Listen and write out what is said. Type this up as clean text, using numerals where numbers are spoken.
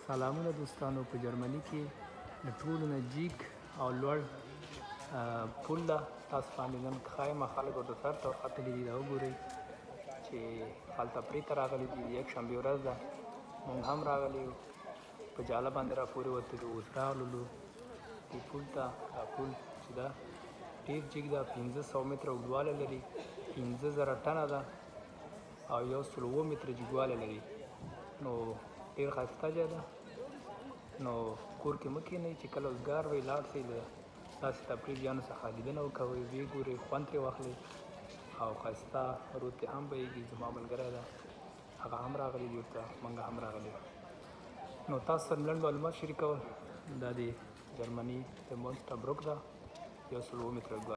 سلامونه دوستانو. په جرمني کې د ټولو نه جیګ او لوړ پل ده. تاسو باندې نن ښایمه خلک ورته سر ته ورختلي دي. دا وګورئ چې هلته پرې ته راغلي دي. د یکشنبې ورځ ده، موږ هم راغلي یو په جاله باندې راپورې وتلو. اوس راغللو دې پل ته. دا پل چې ده ډېر جیګ ده، 500 متره اوږدوالی لري، 50,000 ټنه ده او 107 متره جګوالی لري. نو ډېر ښایسته ځای ده. نو کور کې مه کښېنئ، چې کله اوزګار وئ لاړ شئ له داسې تفریحیانو څخه لیدنه وکوئ، ویې ګورئ، خوند ترې واخلئ او ښایسته رود ترې هم بهیږي. زما ملګری ده، هغه هم راغلی دی ورته، موږ هم راغلي یو. نو تاسو سره لنډ معلومات شریکول. دا د جرمني د مونسټربروک ده، 107 متره اوږدوالی